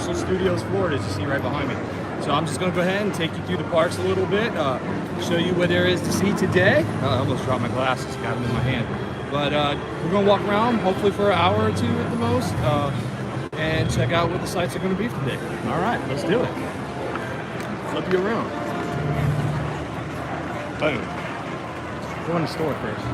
Universal Studios Florida, as you see right behind me. So I'm just going to go ahead and take you through the parks a little bit, show you what there is to see today. I almost dropped my glasses, got them in my hand. But we're going to walk around, hopefully for an hour or two at the most, and check out what the sights are going to be today. All right, let's do it. Flip you around. Boom. Go in the store first.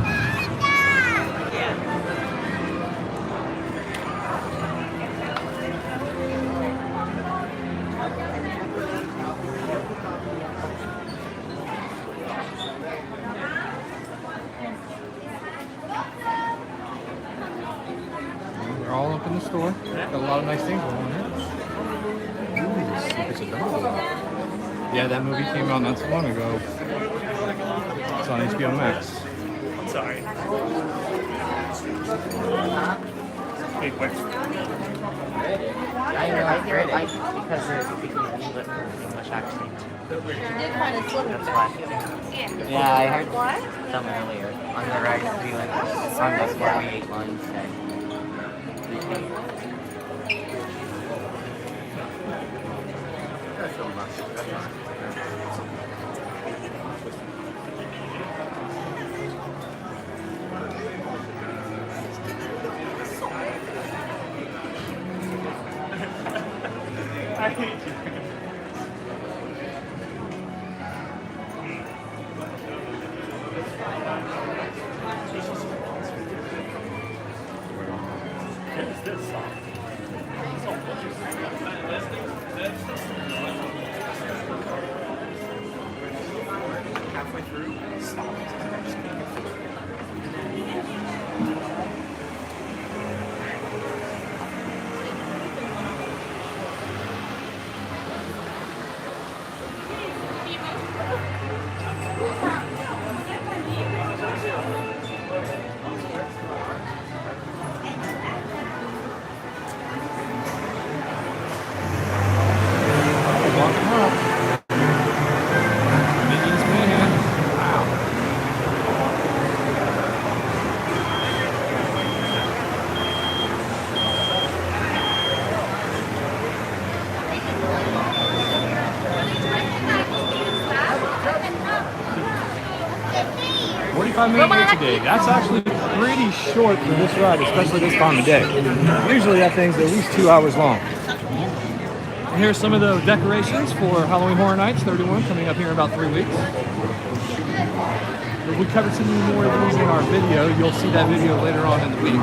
We're all up in the store. Got a lot of nice things going on here. Ooh, Secrets of Dagon. Yeah, that movie came out not so long ago. It's on HBO Max. I'm sorry. Hey, wait. I read it because there's a English accent. You did find a slip. That's why. Yeah, I heard some earlier on the right we went on the 48 one said. I hate you. What is this song? Halfway through, stop. Minutes a day. That's actually pretty short for this ride, especially this time of day. Usually that thing's at least 2 hours long. And here's some of the decorations for Halloween Horror Nights 31 coming up here in about 3 weeks. If we covered some more of these in our video, you'll see that video later on in the week.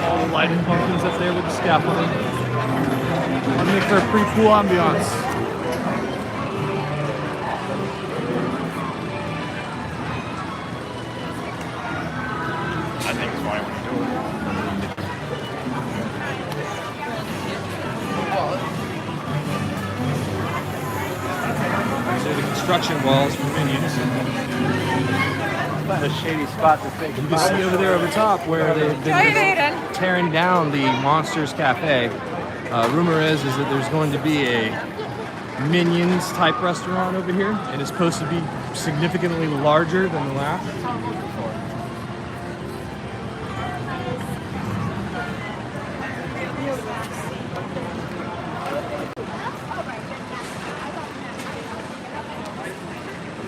All the lighting pumpkins up there with the scaffolding. I'll make for a pretty cool ambiance. Construction walls for Minions. Find a shady spot to think. You can see over there over top where they've been tearing down the Monsters Cafe. Rumor is that there's going to be a Minions type restaurant over here, and it's supposed to be significantly larger than the last.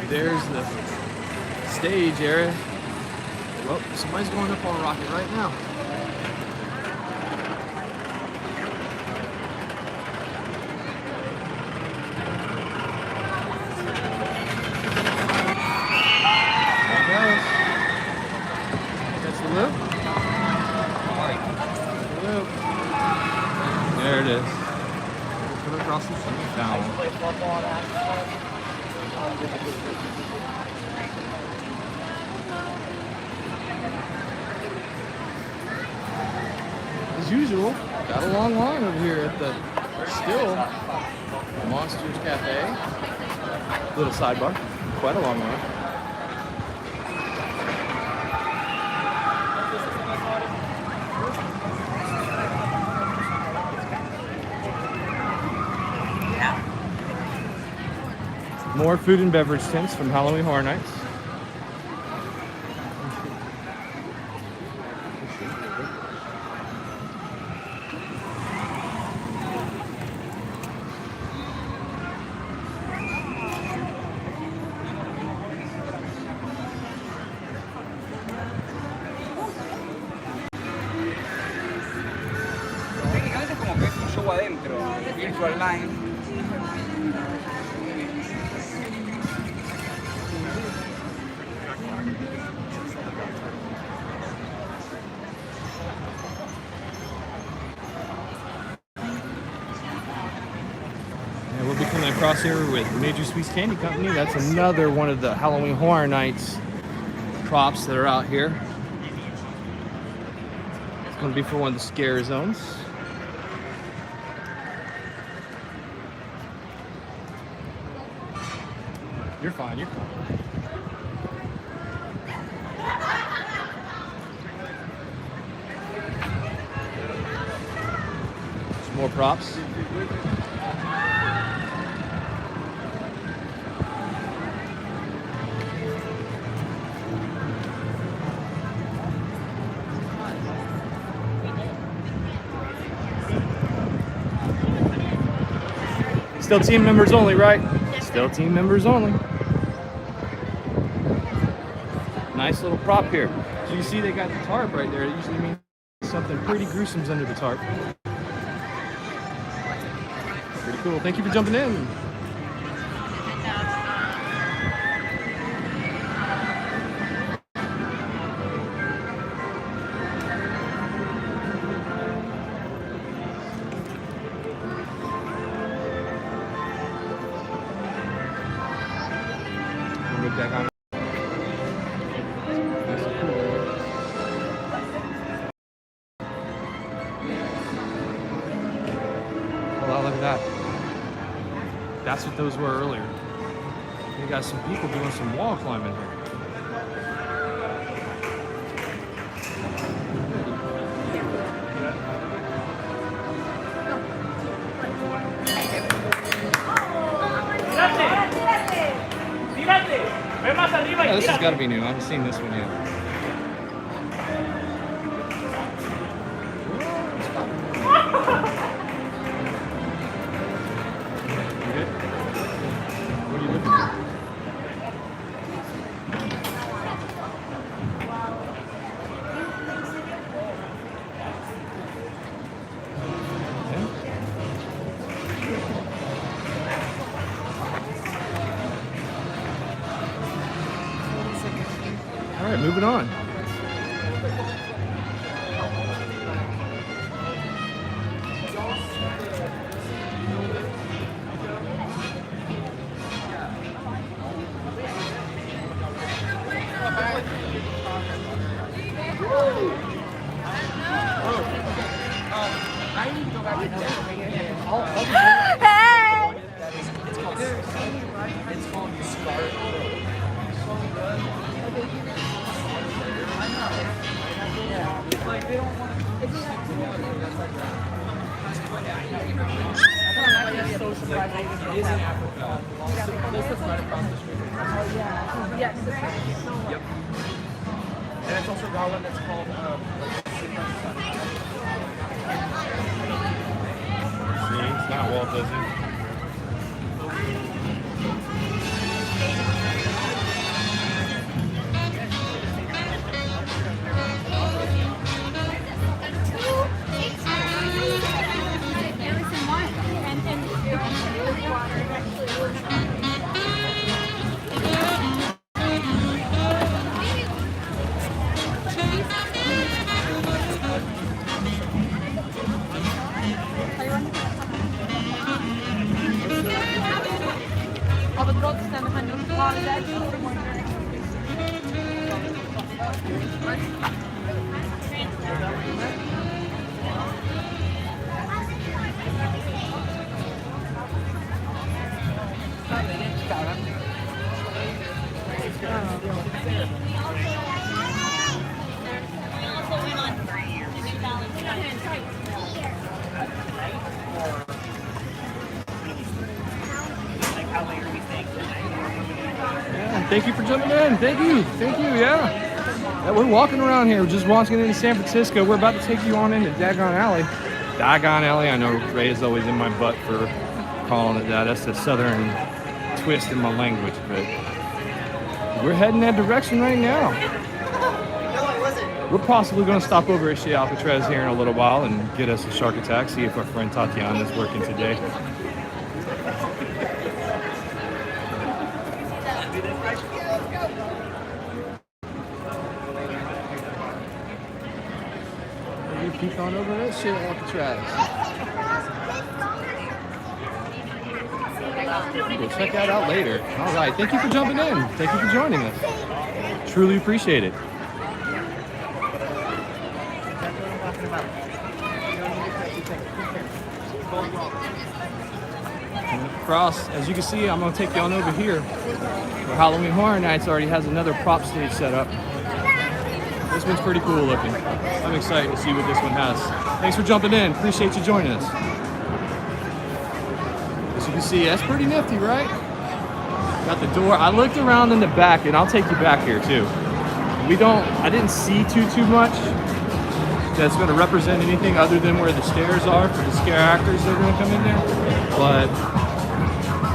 There's the stage area. Well, somebody's going up on a rocket right now. There it goes. That's the loop. Loop. There it is. Put it across the fountain. As usual, got a long line over here at the still Monsters Cafe. Little sidebar, quite a long line. More food and beverage tents from Halloween Horror Nights. show adentro, Virtual Line. And we'll be coming across here with Major Sweets Candy Company. That's another one of the Halloween Horror Nights props that are out here. It's going to be for one of the scare zones. You're fine, you're fine. Some more props. Still team members only, right? Still team members only. Nice little prop here. So you see they got the tarp right there. It usually means something pretty gruesome's under the tarp. Pretty cool. Thank you for jumping in. Dagon. Oh, look at that. That's what those were earlier. We got some people doing some wall climbing here. Yeah, this has got to be new. I haven't seen this one yet. You good? What are you looking for? All right, moving on. I need to go back to that. Hey! It's called Scar. Like they don't want to. I'm so surprised. It is in Africa. This is right across the street. Oh, yeah. Yes. Yep. And it's also got one that's called See, it's not Walt Disney. Thank you for jumping in. Thank you. Thank you. Yeah, we're walking around here. We're just walking into San Francisco. We're about to take you on into Dagon Alley. Dagon Alley. I know Ray is always in my butt for calling it that. That's the southern twist in my language, but we're heading that direction right now. No, I wasn't. we're possibly going to stop over at Shea Alcatraz here in a little while and get us a shark attack, see if our friend Tatiana is working today. You peek on over at Shea Alcatraz. We'll check that out later. All right, thank you for jumping in. Thank you for joining us. Truly appreciate it. Across, as you can see, I'm gonna take you on over here where Halloween Horror Nights already has another prop stage set up. This one's pretty cool looking. I'm excited to see what this one has. Thanks for jumping in. Appreciate you joining us. As you can see, that's pretty nifty, right? Got the door. I looked around in the back, and I'll take you back here too. I didn't see too much that's going to represent anything other than where the stairs are for the scare actors that are going to come in there. But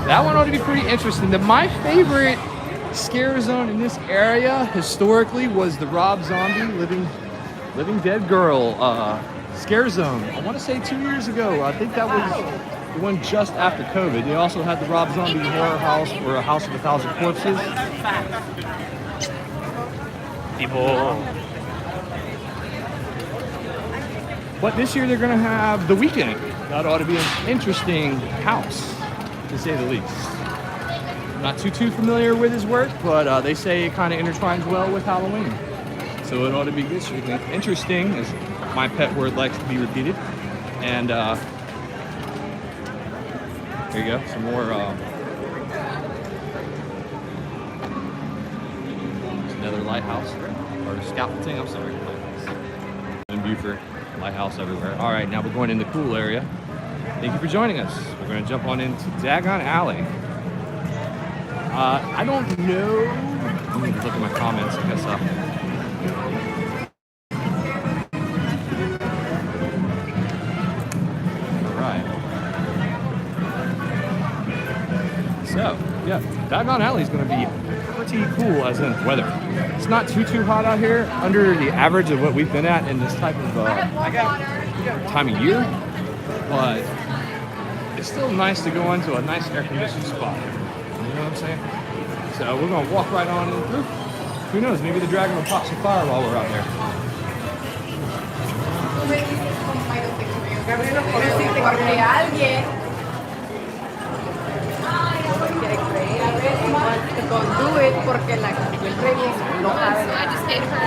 that one ought to be pretty interesting. My favorite scare zone in this area historically was the Rob Zombie Living Dead Girl scare zone. I want to say 2 years ago. I think that was the one just after COVID. They also had the Rob Zombie Horror House or a House of a Thousand Corpses. People. But this year they're going to have The Weeknd. That ought to be an interesting house, to say the least. Not too familiar with his work, but they say it kind of intertwines well with Halloween. So it ought to be good. Interesting, as my pet word likes to be repeated. And here you go, some more. Another lighthouse, or scaffolding. I'm sorry, lighthouse. In Buford, lighthouse everywhere. All right, now we're going in the cool area. Thank you for joining us. We're going to jump on into Dagon Alley. I don't know. Let me look at my comments, I guess. All right. So, yeah, Dagon Alley is going to be pretty cool as in weather. It's not too hot out here, under the average of what we've been at in this type of time of year. But it's still nice to go into a nice air-conditioned spot. You know what I'm saying? So we're gonna walk right on in through. Who knows? Maybe the dragon will pop some fire while we're out there. I just gave her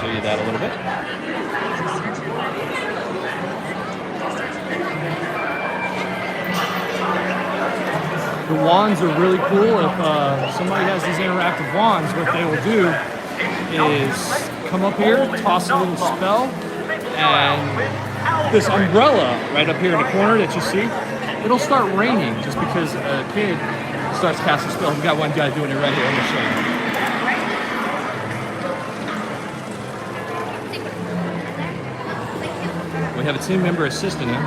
Show you that a little bit. The wands are really cool. If somebody has these interactive wands, what they will do is come up here, toss a little spell, and this umbrella right up here in the corner that you see, it'll start raining just because a kid starts casting spells. We've got one guy doing it right here. I'm going to show you. We have a team member assisting him.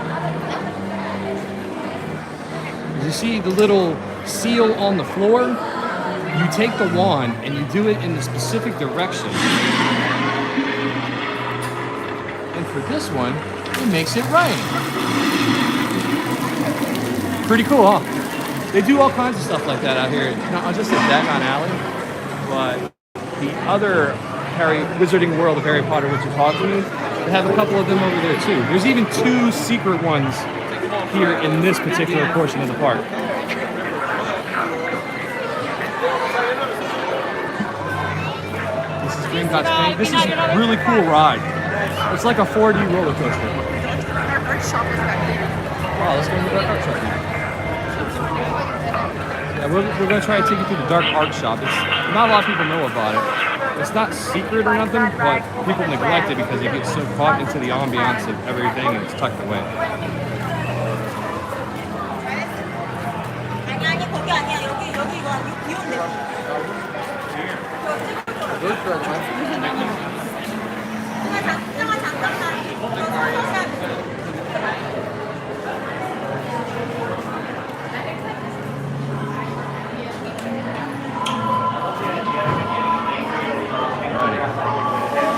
You see the little seal on the floor? You take the wand and you do it in the specific direction. And for this one, it makes it rain. Pretty cool, huh? They do all kinds of stuff like that out here. Not just at Dagon Alley, but the other Wizarding World of Harry Potter, which is Hogwarts, they have a couple of them over there too. There's even 2 secret ones here in this particular portion of the park. This is Gringotts Bank. This is a really cool ride. It's like a 4D roller coaster. Our art shop is back there. Wow, let's go to the dark art shop now. Yeah, we're going to try to take you through the dark art shop. Not a lot of people know about it. It's not secret or nothing, but people neglect it because it gets so caught into the ambiance of everything and it's tucked away.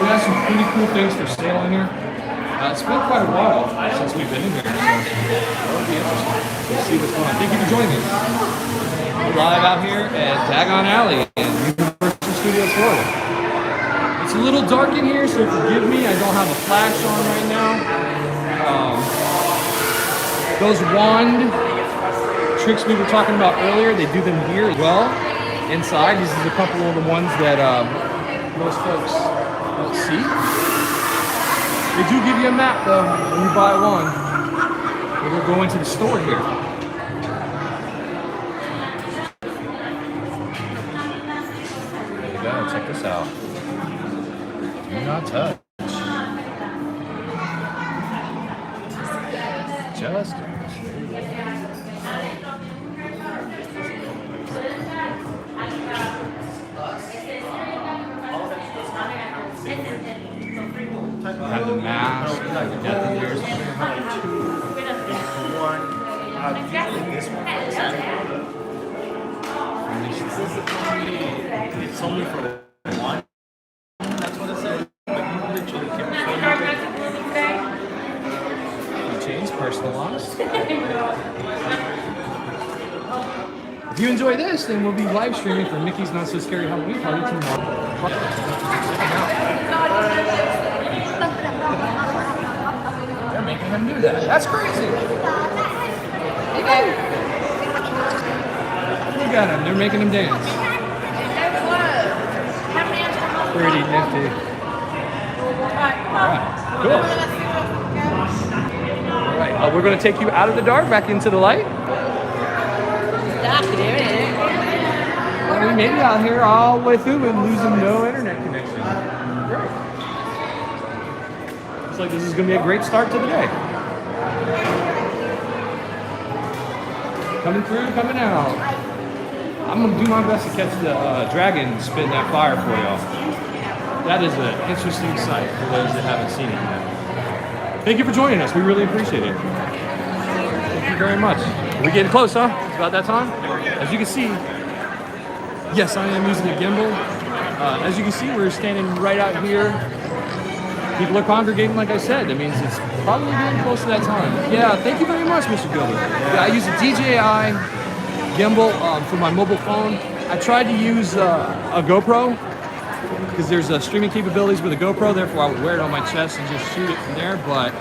We got some pretty cool things for sale in here. It's been quite a while since we've been in here, so it'll be interesting to see what's going on. Thank you for joining us. We're live out here at Dagon Alley in Universal Studios Florida. It's a little dark in here, so forgive me. I don't have a flash on right now. Those wand tricks we were talking about earlier, they do them here as well. Inside, these are a couple of the ones that most folks don't see. They do give you a map though when you buy one. We're going to the store here. There you go, check this out. Do not touch. Just have the mask, the death eaters. It's only for one. That's what it says. But you literally can't Chains personalized. If you enjoy this, then we'll be live streaming for Mickey's Not So Scary Halloween Party tomorrow. They're making him do that. That's crazy. Look at him. They're making him dance. Pretty nifty. Alright, cool. Alright, we're going to take you out of the dark, back into the light. We made it out here all the way through and losing no internet connection. Great. Looks like this is going to be a great start to the day. Coming through, coming out. I'm going to do my best to catch the dragon spitting that fire for y'all. That is an interesting sight for those that haven't seen it yet. Thank you for joining us. We really appreciate it. Thank you very much. We're getting close, huh? It's about that time. As you can see, yes, I am using a gimbal. As you can see, we're standing right out here. People are congregating, like I said. That means it's probably getting close to that time. Yeah, thank you very much, Mr. Gilbert. Yeah, I use a DJI gimbal for my mobile phone. I tried to use a GoPro because there's streaming capabilities with a GoPro. Therefore, I would wear it on my chest and just shoot it from there. But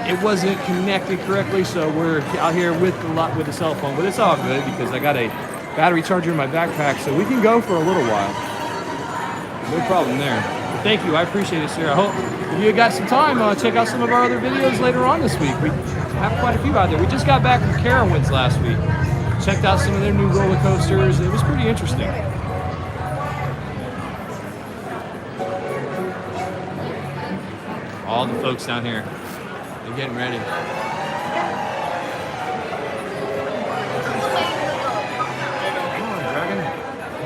it wasn't connected correctly, so we're out here with the cell phone. But it's all good because I got a battery charger in my backpack, so we can go for a little while. No problem there. But thank you, I appreciate it, sir. I hope if you got some time, check out some of our other videos later on this week. We have quite a few out there. We just got back from Carowinds last week. Checked out some of their new roller coasters. It was pretty interesting. All the folks down here, they're getting ready.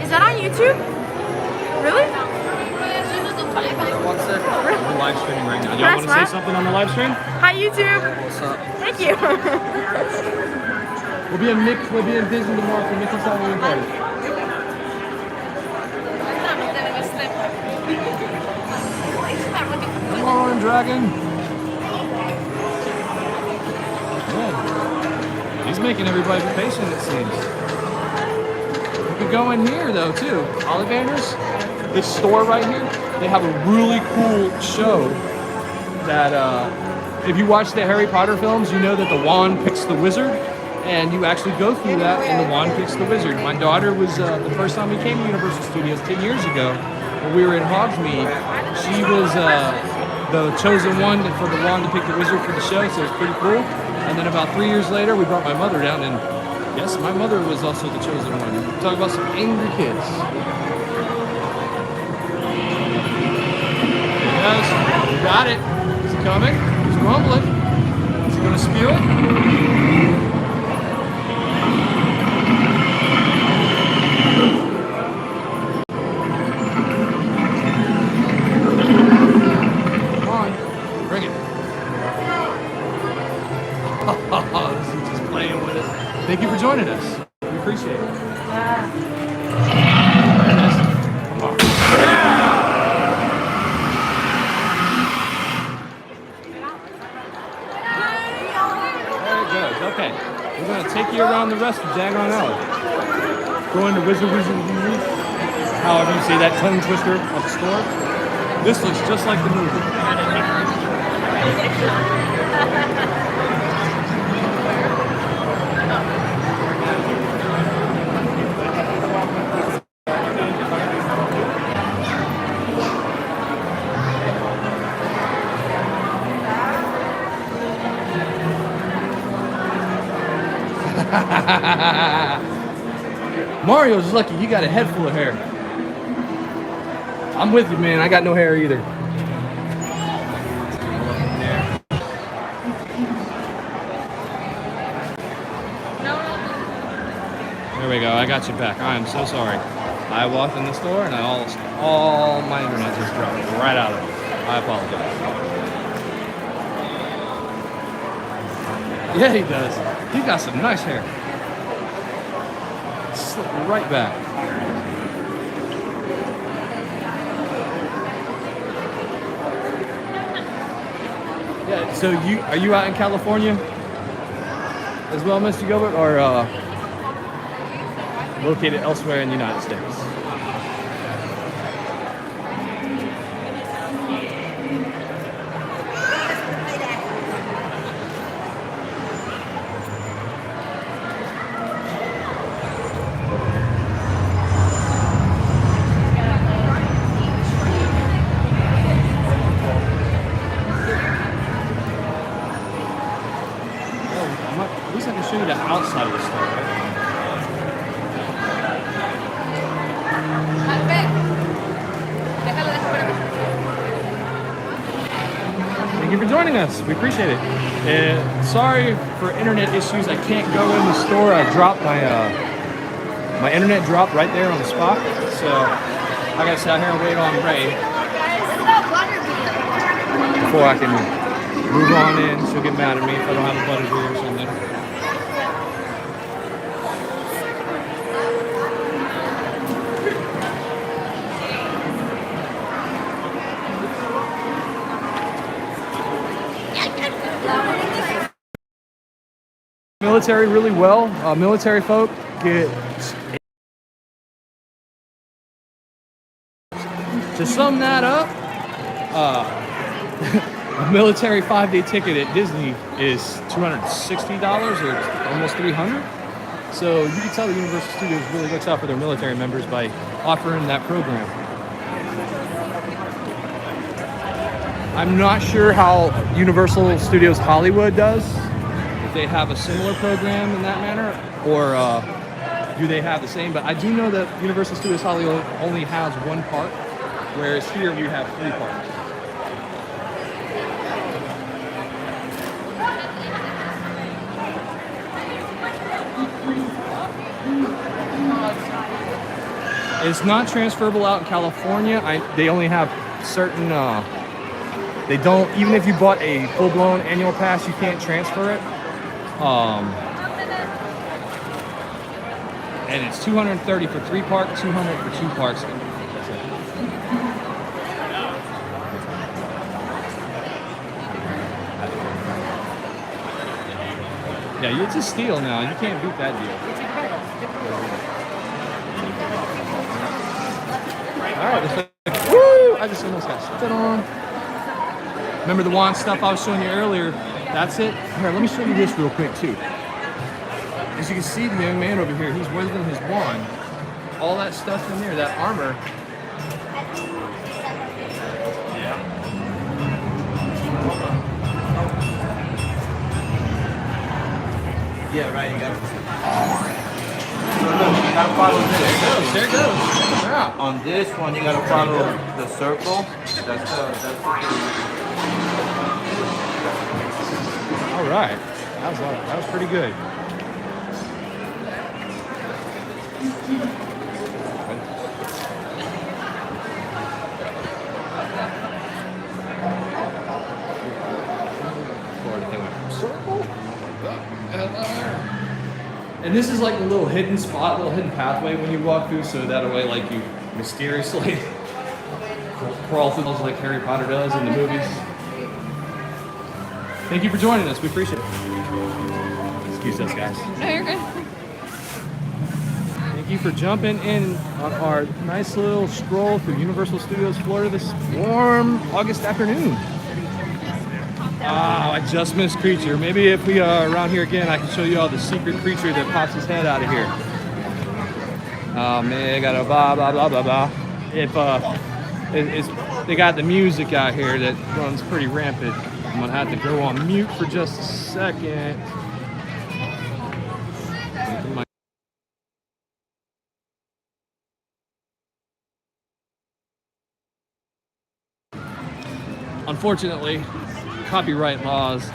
Is that on YouTube? Really? One second. We're live streaming right now. Do y'all want to say something on the live stream? Hi, YouTube. What's up? Thank you. We'll be in Disney tomorrow for Mickey's Halloween party. Come on, Dragon. Yeah. He's making everybody patient, it seems. We could go in here though too. Ollivanders, this store right here, they have a really cool show that if you watch the Harry Potter films, you know that the wand picks the wizard, and you actually go through that and the wand picks the wizard. My daughter was, the first time we came to Universal Studios 10 years ago, when we were in Hogsmeade, she was the chosen one for the wand to pick the wizard for the show, so it was pretty cool. And then about 3 years later, we brought my mother down, and yes, my mother was also the chosen one. Talk about some angry kids. Yes, we got it. He's coming. He's rumbling. Is he going to spew it? Come on. Bring it. He's just playing with us. Thank you for joining us. We appreciate it. There it is. Come on. Okay, we're going to take you around the rest of Dagon Alley. Going to Wizard, however you say that tongue twister of the store. This looks just like the movie. Mario's lucky you got a head full of hair. I'm with you, man. I got no hair either. There we go. I got you back. I am so sorry. I walked in the store and all my internet just dropped right out of it. I apologize. Yeah, he does. He got some nice hair. Slip right back. Yeah, so are you out in California as well, Mr. Gilbert, or located elsewhere in the United States? At least I can show you the outside of the store. Thank you for joining us. We appreciate it. Sorry for internet issues. I can't go in the store. I dropped my internet dropped right there on the spot. So I gotta sit out here and wait on Ray before I can move on in. She'll get mad at me if I don't have a butterbeer or something. Military really well. Military folk get, to sum that up, a military 5-day ticket at Disney is $260 or almost $300. So you can tell the Universal Studios really looks out for their military members by offering that program. I'm not sure how Universal Studios Hollywood does. They have a similar program in that manner, or do they have the same? But I do know that Universal Studios Hollywood only has one park, whereas here we have 3 parks. It's not transferable out in California. They only have certain, they don't, even if you bought a full-blown annual pass, you can't transfer it. and it's $230 for 3 parks, $200 for 2 parks. Yeah, it's a steal now. You can't beat that deal. All right, woo! I just almost got spit on. Remember the wand stuff I was showing you earlier? That's it. Here, let me show you this real quick too. As you can see, the young man over here, he's wielding his wand. All that stuff in there, that armor. Yeah. Yeah, right, you got look, you gotta follow this. There it goes. Yeah. On this one, you gotta follow the circle. That's All right. That was pretty good. And this is like a little hidden spot, little hidden pathway when you walk through, so that way, like, you mysteriously crawl through those like Harry Potter does in the movies. Thank you for joining us. We appreciate it. Excuse us, guys. No, you're good. Thank you for jumping in on our nice little stroll through Universal Studios Florida this warm August afternoon. Ah, I just missed creature. Maybe if we are around here again, I can show you all the secret creature that pops his head out of here. Oh man, I got a blah blah blah blah blah. If they got the music out here that runs pretty rampant. I'm gonna have to go on mute for just a second. Unfortunately, copyright laws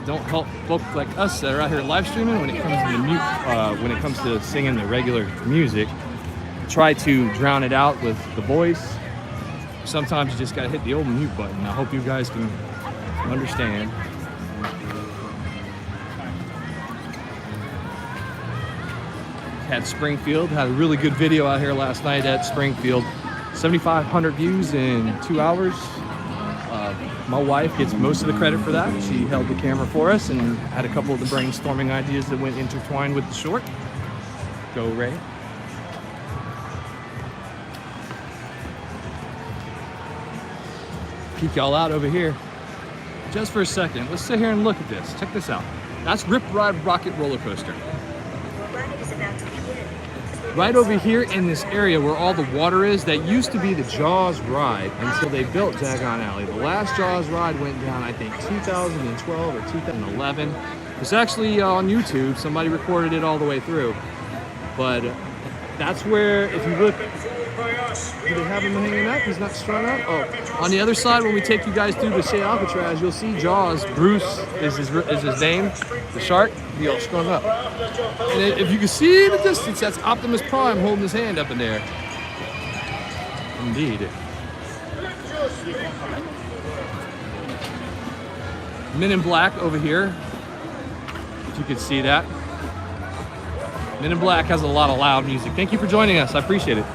don't help folks like us that are out here live streaming when it comes to the mute, when it comes to singing the regular music. Try to drown it out with the voice. Sometimes you just gotta hit the old mute button. I hope you guys can understand. Had Springfield, had a really good video out here last night at Springfield. 7,500 views in 2 hours. My wife gets most of the credit for that. She held the camera for us and had a couple of the brainstorming ideas that went intertwined with the short. Go, Ray. Peek y'all out over here just for a second. Let's sit here and look at this. Check this out. That's Rip Ride Rocket Roller Coaster. Right over here in this area where all the water is, that used to be the Jaws ride until they built Dagon Alley. The last Jaws ride went down, I think, 2012 or 2011. It's actually on YouTube. Somebody recorded it all the way through. But that's where, if you look, do they have him hanging up? He's not strung up? Oh, on the other side, when we take you guys through the Shea Alcatraz, you'll see Jaws. Bruce is his name, the shark. He all strung up. And if you can see in the distance, that's Optimus Prime holding his hand up in there. Indeed. Men in Black over here, if you could see that. Men in Black has a lot of loud music. Thank you for joining us. I appreciate it.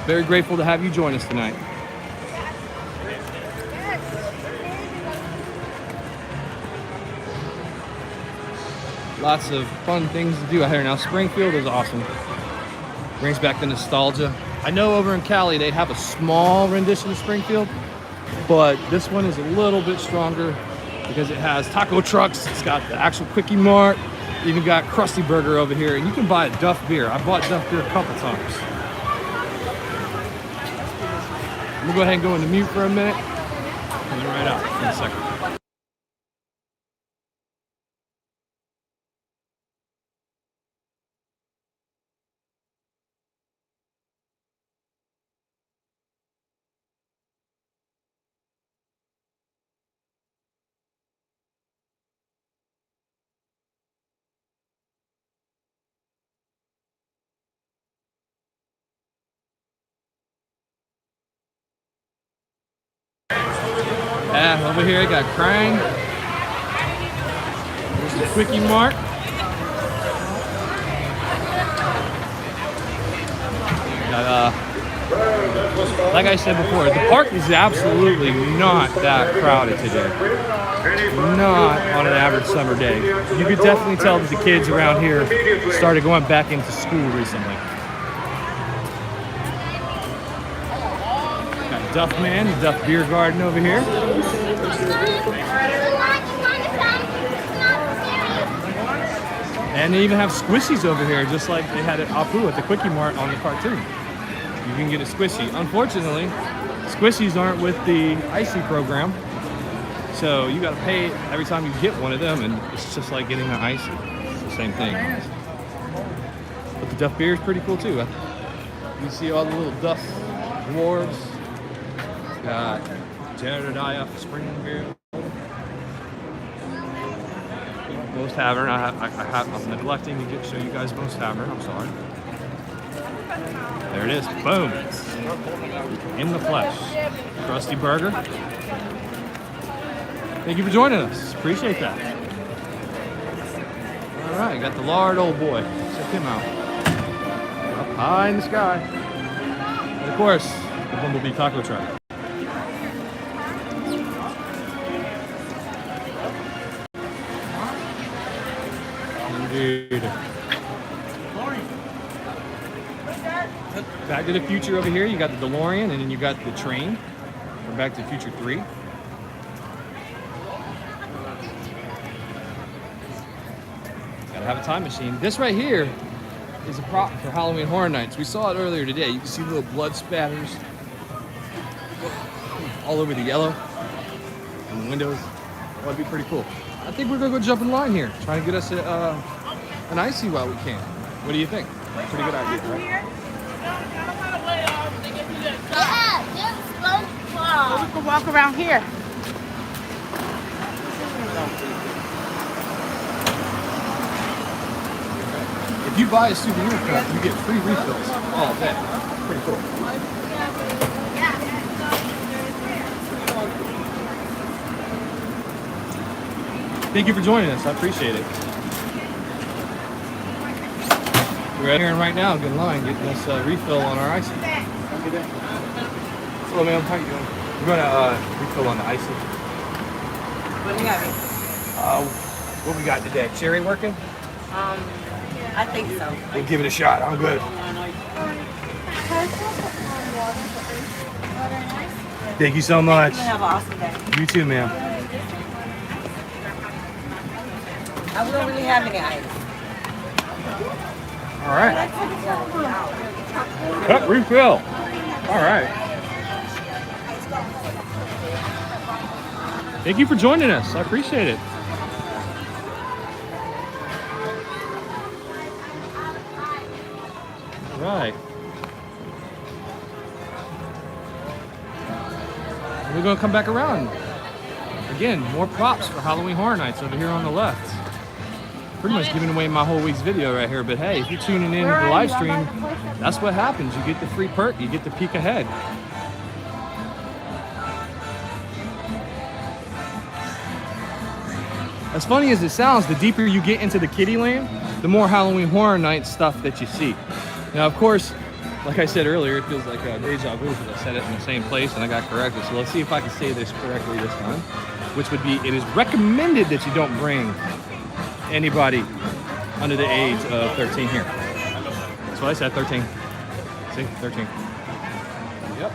Very grateful to have you join us tonight. Lots of fun things to do out here. Now, Springfield is awesome. Brings back the nostalgia. I know over in Cali they have a small rendition of Springfield, but this one is a little bit stronger because it has taco trucks. It's got the actual Quickie Mart. Even got Krusty Burger over here, and you can buy a Duff beer. I bought Duff beer a couple times. We'll go ahead and go into mute for a minute. Coming right out in a second. Yeah, over here I got Krang. There's the Quickie Mart. Like I said before, the park is absolutely not that crowded today. Not on an average summer day. You could definitely tell that the kids around here started going back into school recently. Got Duff Man, the Duff Beer Garden over here. And they even have squishies over here, just like they had at Apu at the Quickie Mart on the cartoon. You can get a squishy. Unfortunately, squishies aren't with the icy program, so you got to pay every time you get one of them, and it's just like getting an icy. It's the same thing. But the Duff beer is pretty cool too. You see all the little Duff dwarves. Got Jedediah Spring Beer. Most Tavern. I'm neglecting to show you guys Most Tavern. I'm sorry. There it is. Boom. In the flesh. Krusty Burger. Thank you for joining us. Appreciate that. All right, got the Lard Old Boy. Check him out. Up high in the sky. And of course, the Bumblebee Taco Truck. Indeed. Back to the Future over here, you got the DeLorean, and then you got the train from Back to the Future 3. Gotta have a time machine. This right here is a prop for Halloween Horror Nights. We saw it earlier today. You can see little blood spatters all over the yellow and the windows. That'd be pretty cool. I think we're gonna go jump in line here, trying to get us an icy while we can. What do you think? Pretty good idea, right? We can walk around here. If you buy a souvenir cup, you get free refills all day. Pretty cool. Thank you for joining us. I appreciate it. We're out here right now, good line, getting us a refill on our icy. Hello, ma'am. How you doing? We're going to refill on the icy. What do you have? What we got today? Cherry working? I think so. We'll give it a shot. I'm good. Thank you so much. You have an awesome day. You too, ma'am. I don't really have any ice. All right. Cup refill. All right. Thank you for joining us. I appreciate it. All right. We're going to come back around. Again, more props for Halloween Horror Nights over here on the left. Pretty much giving away my whole week's video right here, but hey, if you're tuning in to the live stream, that's what happens. You get the free perk, you get the peek ahead. As funny as it sounds, the deeper you get into the kiddie land, the more Halloween Horror Nights stuff that you see. Now, of course, like I said earlier, it feels like a deja vu because I said it in the same place and I got corrected. So let's see if I can say this correctly this time, which would be, it is recommended that you don't bring anybody under the age of 13 here. That's what I said, 13. See, 13. Yep.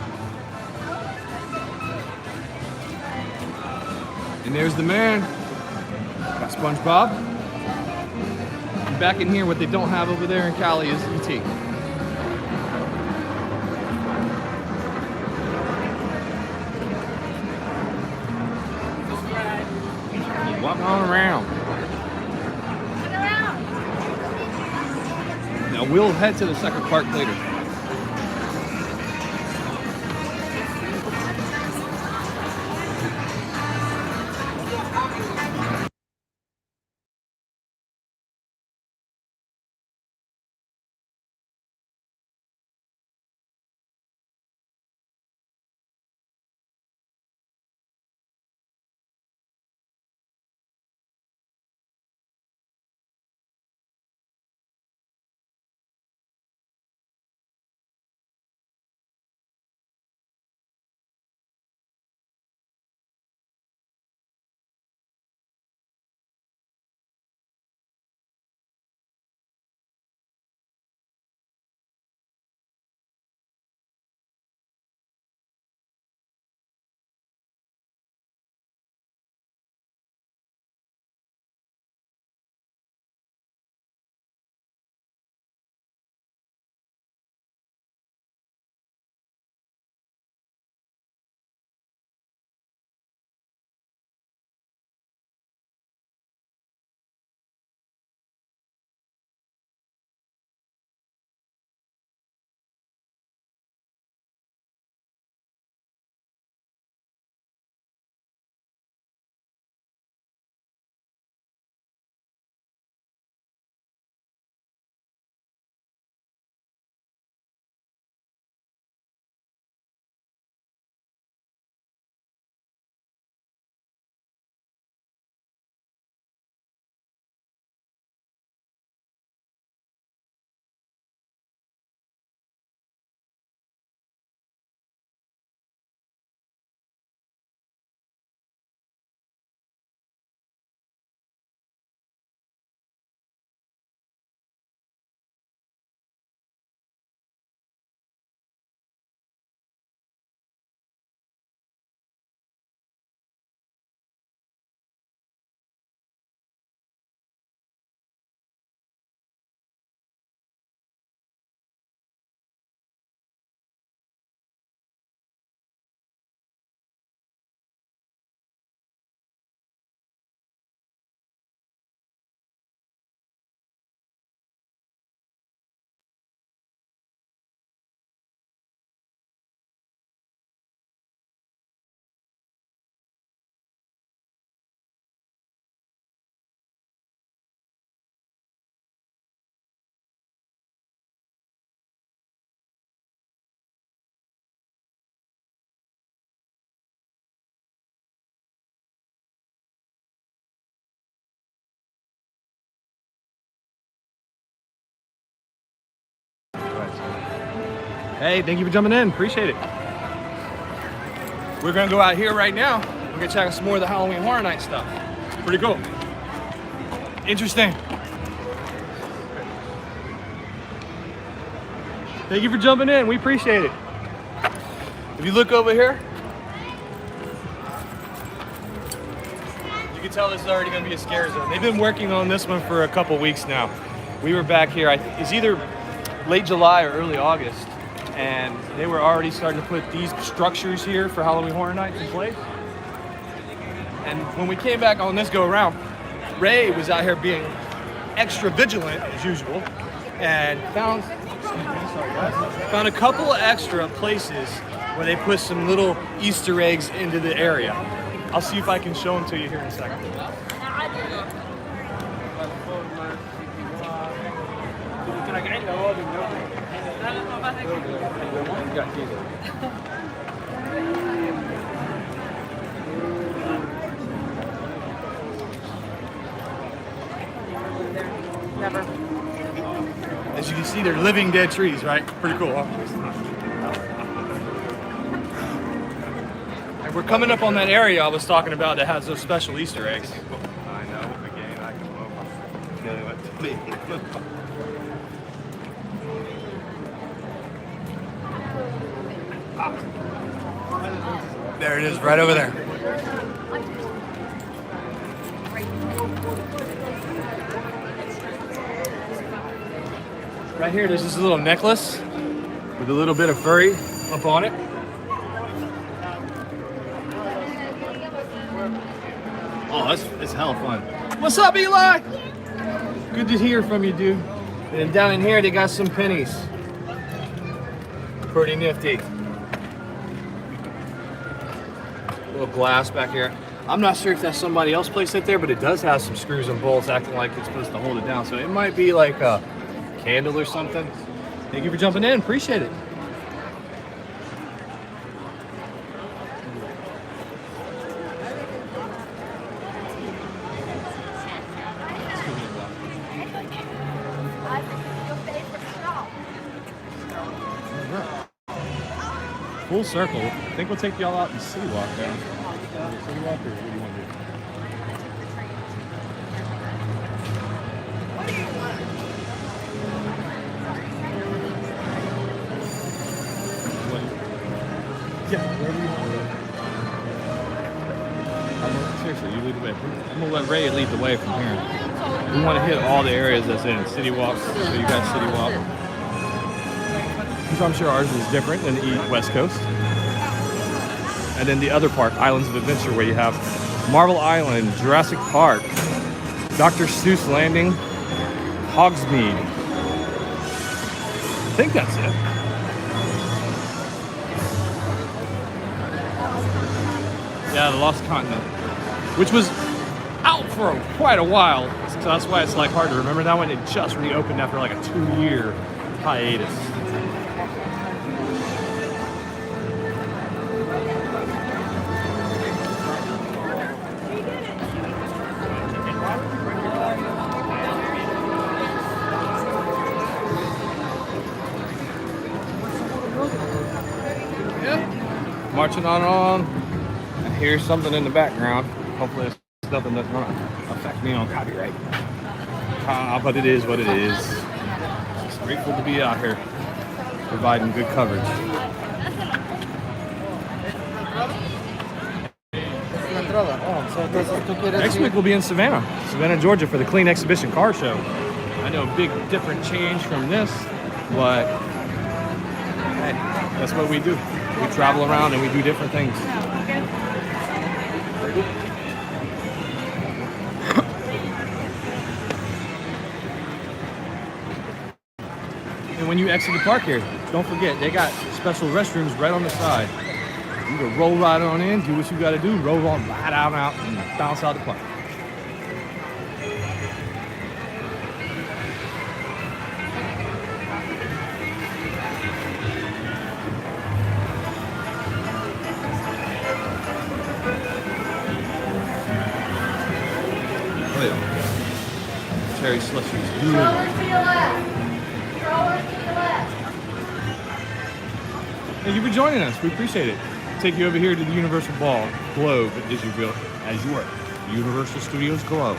And there's the man. Got SpongeBob. And back in here, what they don't have over there in Cali is E.T. Walking on around. Now we'll head to the second park later. Hey, thank you for jumping in. Appreciate it. We're gonna go out here right now. We're gonna check out some more of the Halloween Horror Night stuff. Pretty cool. Interesting. Thank you for jumping in. We appreciate it. If you look over here, you can tell this is already gonna be a scare zone. They've been working on this one for a couple weeks now. We were back here, it's either late July or early August, and they were already starting to put these structures here for Halloween Horror Nights in place. And when we came back on this go around, Ray was out here being extra vigilant as usual, and found a couple of extra places where they put some little Easter eggs into the area. I'll see if I can show them to you here in a second. As you can see, they're living dead trees, right? Pretty cool, huh? And we're coming up on that area I was talking about that has those special Easter eggs. I know, again, I can There it is, right over there. Right here, there's this little necklace with a little bit of furry up on it. Oh, it's hella fun. What's up, Eli? Good to hear from you, dude. And down in here, they got some pennies. Pretty nifty. Little glass back here. I'm not sure if that's somebody else placed it there, but it does have some screws and bolts acting like it's supposed to hold it down. So it might be like a candle or something. Thank you for jumping in. Appreciate it. Full circle. I think we'll take y'all out and city walk down. City walk, or what do you want to do? Yeah, wherever you want to go. Seriously, you lead the way. I'm gonna let Ray lead the way from here. We want to hit all the areas that's in city walk. So you got city walk. So I'm sure ours is different than the West Coast. And then the other park, Islands of Adventure, where you have Marble Island, Jurassic Park, Dr. Seuss Landing, Hogsmeade. I think that's it. Yeah, the Lost Continent, which was out for quite a while. So that's why it's like hard to remember that one. It just reopened after like a 2-year hiatus. Marching on, and here's something in the background. Hopefully it's nothing that's going to affect me on copyright. But it is what it is. Just grateful to be out here providing good coverage. Next week we'll be in Savannah, Georgia for the Clean Exhibition Car Show. I know a big different change from this, but hey, that's what we do. We travel around and we do different things. And when you exit the park here, don't forget, they got special restrooms right on the side. You can roll right on in, do what you gotta do, roll on right out and bounce out the park. Cherry slushy is good. Strollers to your left. Strollers to your left. Thank you for joining us. We appreciate it. Take you over here to the Universal Globe, as you will, as you were. Universal Studios Globe.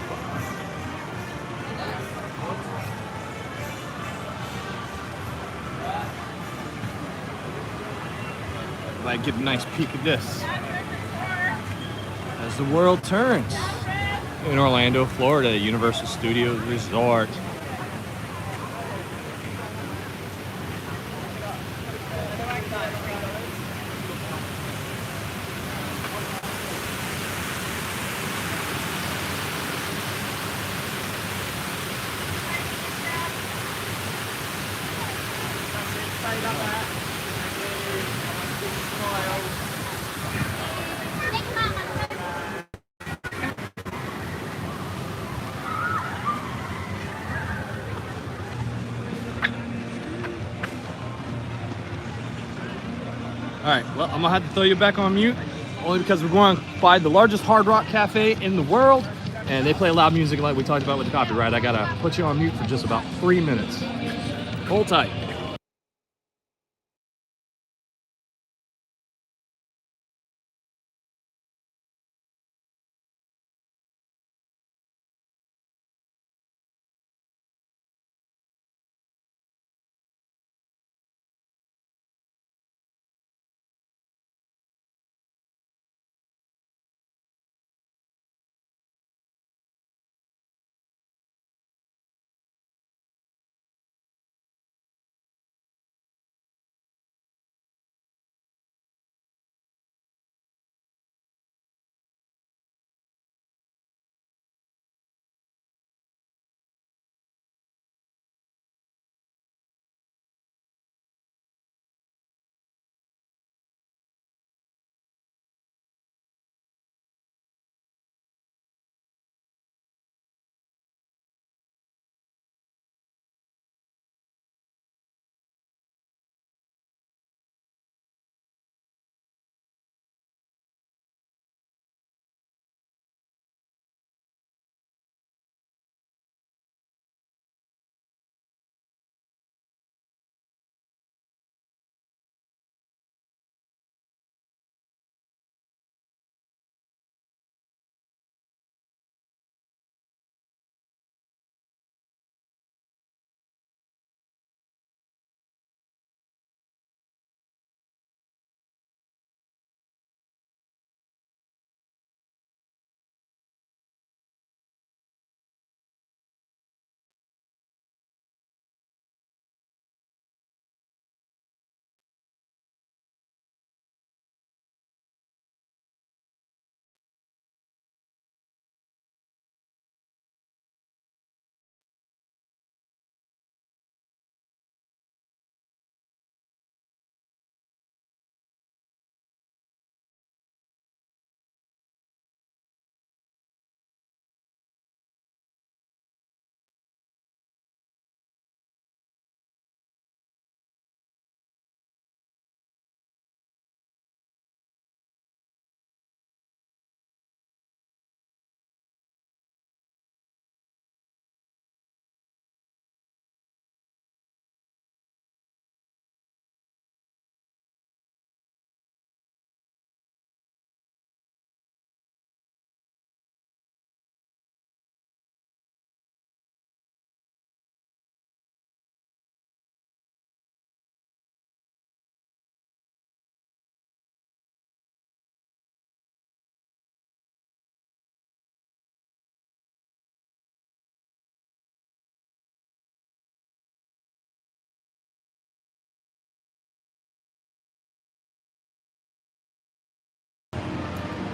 Might get a nice peek at this as the world turns in Orlando, Florida, Universal Studios Resort. All right, well, I'm gonna have to throw you back on mute, only because we're going by the largest Hard Rock Cafe in the world, and they play loud music like we talked about with the copyright. I gotta put you on mute for just about 3 minutes. Hold tight.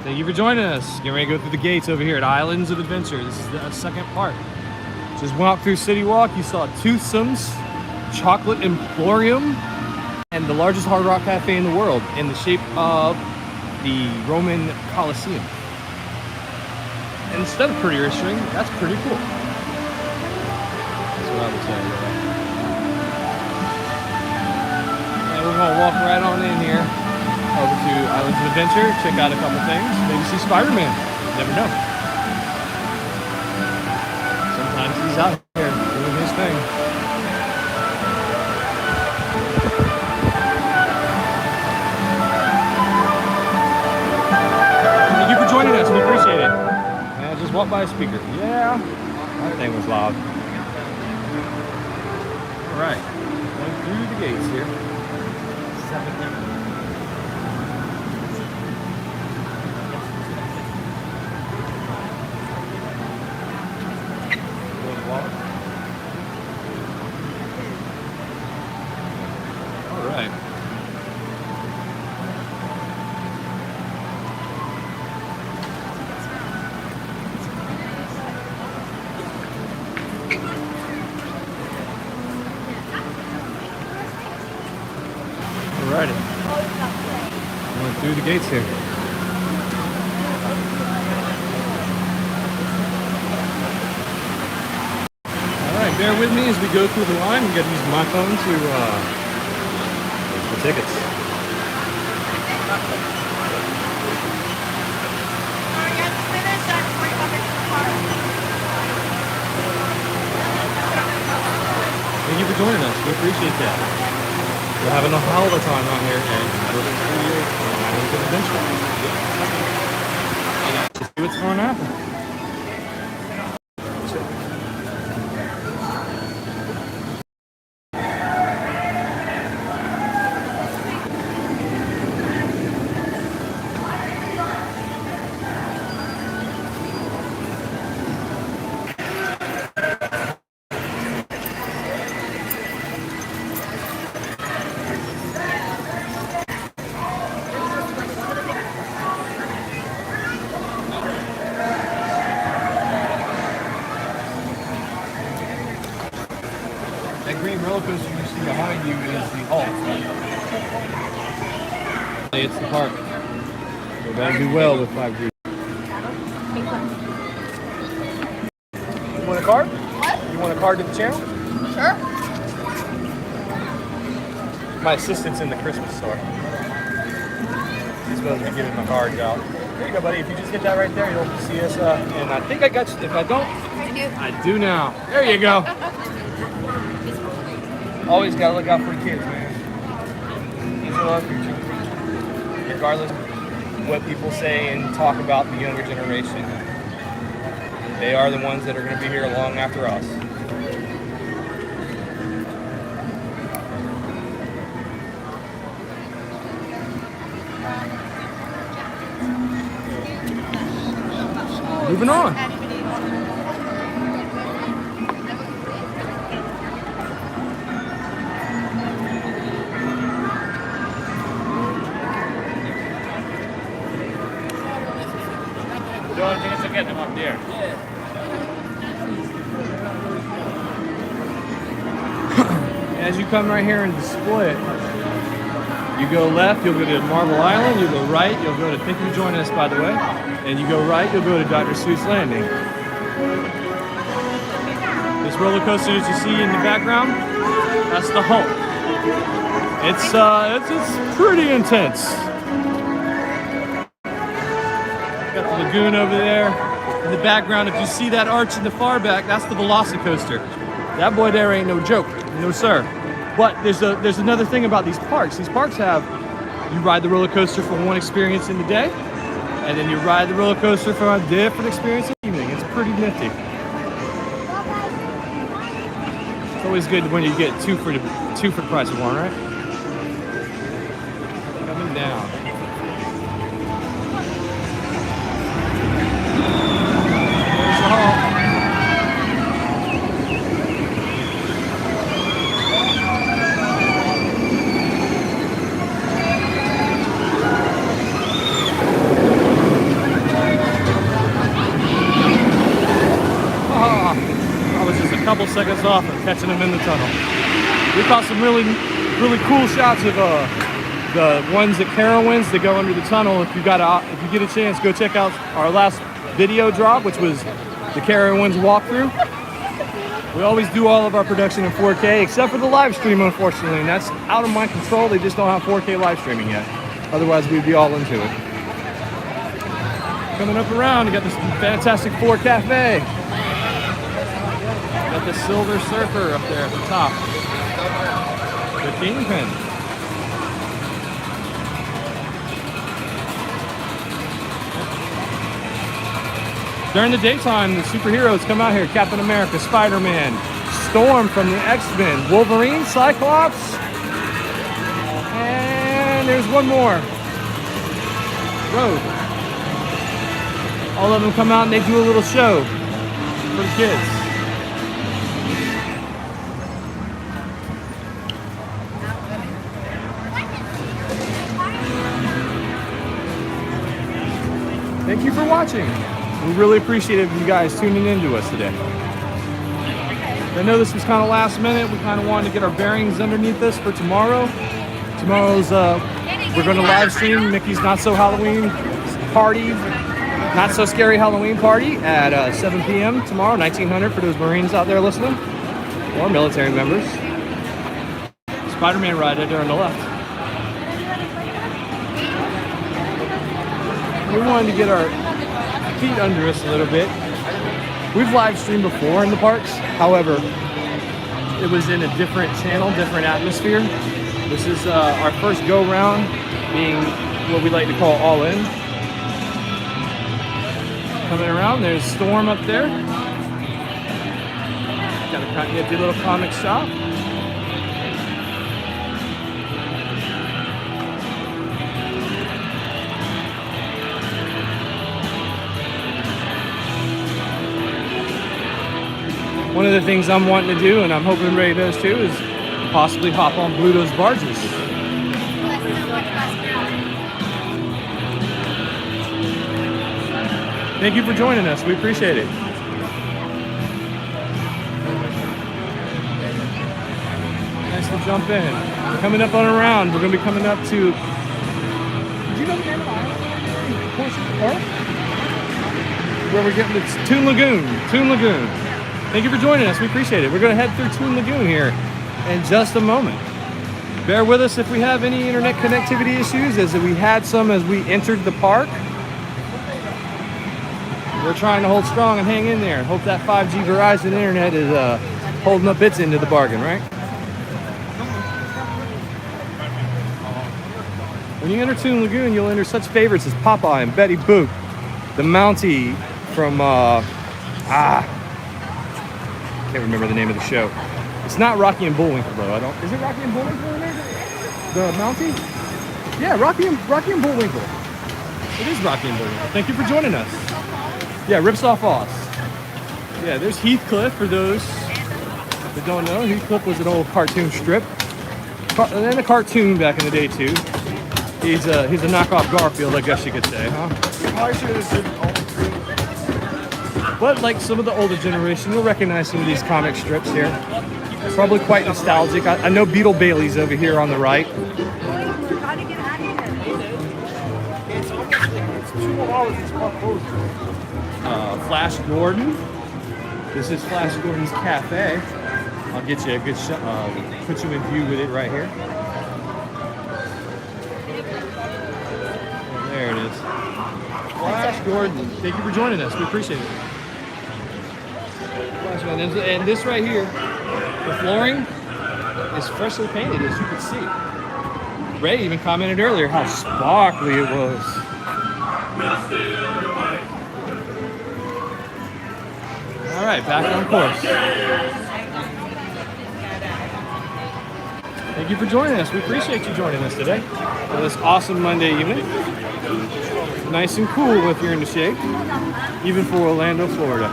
Thank you for joining us. Getting ready to go through the gates over here at Islands of Adventure. This is the second part. Just walked through City Walk. You saw Toothsome's Chocolate Emporium and the largest Hard Rock Cafe in the world in the shape of the Roman Colosseum. Instead of prettier string, that's pretty cool. That's what I would say. And we're gonna walk right on in here over to Islands of Adventure, check out a couple things, maybe see Spider-Man. Never know. Sometimes he's out here doing his thing. Caught by a speaker. Yeah, that thing was loud. All right, going through the gates here. 7:30. All right. Alrighty. Going through the gates here. Alright, bear with me as we go through the line. We gotta use my phone to the tickets. Thank you for joining us. We appreciate that. We're having a hell of a time out here, and we're going to adventure. Let's see what's going to happen. That green roller coaster you see behind you is the Hulk. It's the park. So that'll do well with 5G. You want a card? What? You want a card to the channel? Sure. My assistant's in the Christmas store. He's supposed to be giving my cards out. There you go, buddy. If you just get that right there, you'll see us. And I think I got you. If I don't, I do now. There you go. Always gotta look out for the kids, man. These are our future. Regardless of what people say and talk about the younger generation, they are the ones that are going to be here long after us. Moving on. The only thing is to get them up there. As you come right here and display it, you go left, you'll go to Marble Island, you go right, you'll go to, thank you for joining us by the way, and you go right, you'll go to Dr. Seuss Landing. This roller coaster that you see in the background, that's the Hulk. It's pretty intense. Got the lagoon over there. In the background, if you see that arch in the far back, that's the Velocicoaster. That boy there ain't no joke, no sir. But there's another thing about these parks. These parks have, you ride the roller coaster for one experience in the day, and then you ride the roller coaster for a different experience in the evening. It's pretty nifty. It's always good when you get two for the price of one, right? Coming down. There's the Hulk. I was just a couple seconds off of catching him in the tunnel. We caught some really cool shots of the ones at Carowinds that go under the tunnel. If you get a chance, go check out our last video drop, which was the Carowinds walkthrough. We always do all of our production in 4K, except for the live stream, unfortunately, and that's out of my control. They just don't have 4K live streaming yet. Otherwise, we'd be all into it. Coming up around, you got this fantastic 4 Cafe. Got the Silver Surfer up there at the top. The Kingpin. During the daytime, the superheroes come out here. Captain America, Spider-Man, Storm from the X-Men, Wolverine, Cyclops, and there's one more. Rogue. All of them come out and they do a little show for the kids. Thank you for watching. We really appreciate you guys tuning in to us today. I know this was kind of last minute. We kind of wanted to get our bearings underneath this for tomorrow. Tomorrow's, we're going to live stream Mickey's Not So Halloween party, Not So Scary Halloween party at 7 p.m. tomorrow, 1900 for those Marines out there listening, or military members. Spider-Man ride right there on the left. We wanted to get our feet under us a little bit. We've live streamed before in the parks. However, it was in a different channel, different atmosphere. This is our first go round, being what we like to call all in. Coming around, there's Storm up there. Got a nifty little comic shop. One of the things I'm wanting to do, and I'm hoping Ray does too, is possibly hop on Bluto's barges. Thank you for joining us. We appreciate it. Nice to jump in. Coming up on a round, we're going to be coming up to... Did you know the name of the island? Portion Park? Where we're getting to Toon Lagoon. Toon Lagoon. Thank you for joining us. We appreciate it. We're going to head through Toon Lagoon here in just a moment. Bear with us if we have any internet connectivity issues, as we had some as we entered the park. We're trying to hold strong and hang in there. Hope that 5G Verizon internet is holding up its end of the bargain, right? When you enter Toon Lagoon, you'll enter such favorites as Popeye and Betty Boop, the Mountie from can't remember the name of the show. It's not Rocky and Bullwinkle though. Is it Rocky and Bullwinkle in there? The Mountie? Yeah, Rocky and Bullwinkle. It is Rocky and Bullwinkle. Thank you for joining us. Yeah, rips off Oz. Yeah, there's Heathcliff for those that don't know. Heathcliff was an old cartoon strip. And a cartoon back in the day too. He's a knockoff Garfield, I guess you could say, huh? But like some of the older generation, you'll recognize some of these comic strips here. Probably quite nostalgic. I know Beetle Bailey's over here on the right. Flash Gordon. This is Flash Gordon's Cafe. I'll get you a good shot, put you in view with it right here. Oh, there it is. Flash Gordon. Thank you for joining us. We appreciate it. And this right here, the flooring is freshly painted, as you can see. Ray even commented earlier how sparkly it was. All right, back on course. Thank you for joining us. We appreciate you joining us today on this awesome Monday evening. Nice and cool if you're in the shade, even for Orlando, Florida.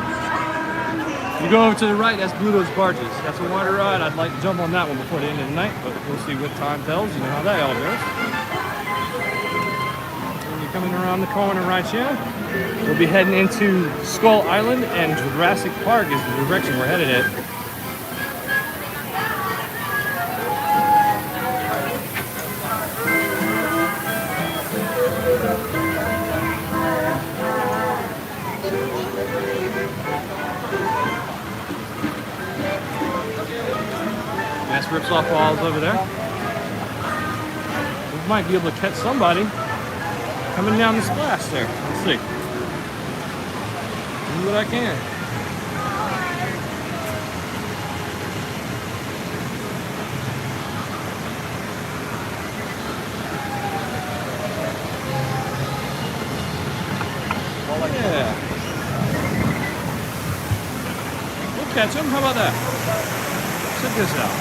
You go over to the right, that's Bluto's Barges. That's a water ride. I'd like to jump on that one before the end of the night, but we'll see what time tells. You know how that all goes. When you're coming around the corner right here, we'll be heading into Skull Island, and Jurassic Park is the direction we're headed at. Rips off walls over there. We might be able to catch somebody coming down the splash there. Let's see. Do what I can. Yeah. catch them. How about that? Check this out.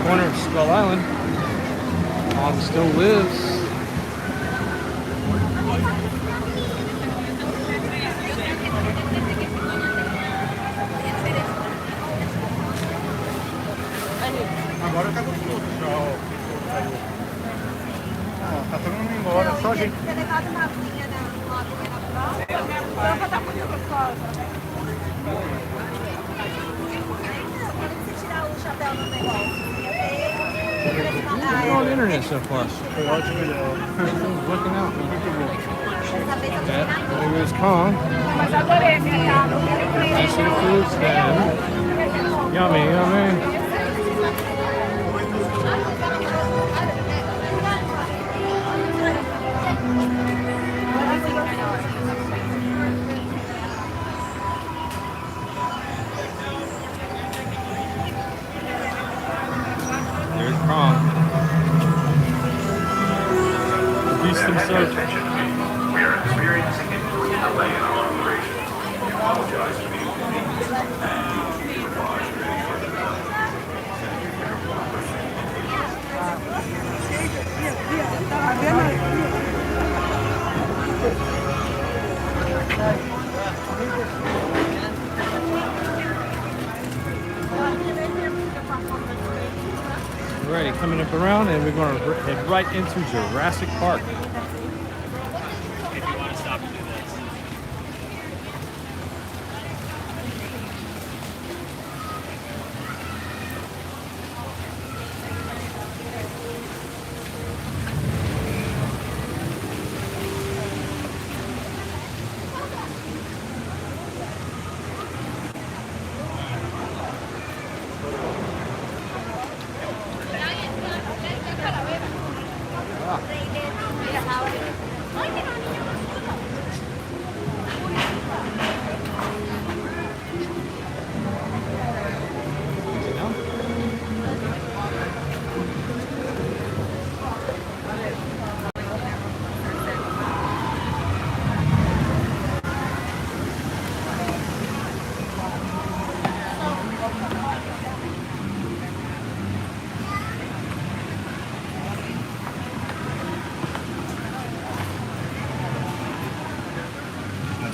Corner of Skull Island. Hog still lives. Tá todo mundo embora, só a gente. We're on the internet so far. Foi ótimo, Everything's working out. Yeah, there goes Kong. Nice little food stand. Yummy, yummy. There's Kong. The beast himself. We are experiencing a delay in our operation. We apologize for the inconvenience and be advised of any further Alrighty, coming up around, and we're going to head right into Jurassic Park. If you want to stop and do this.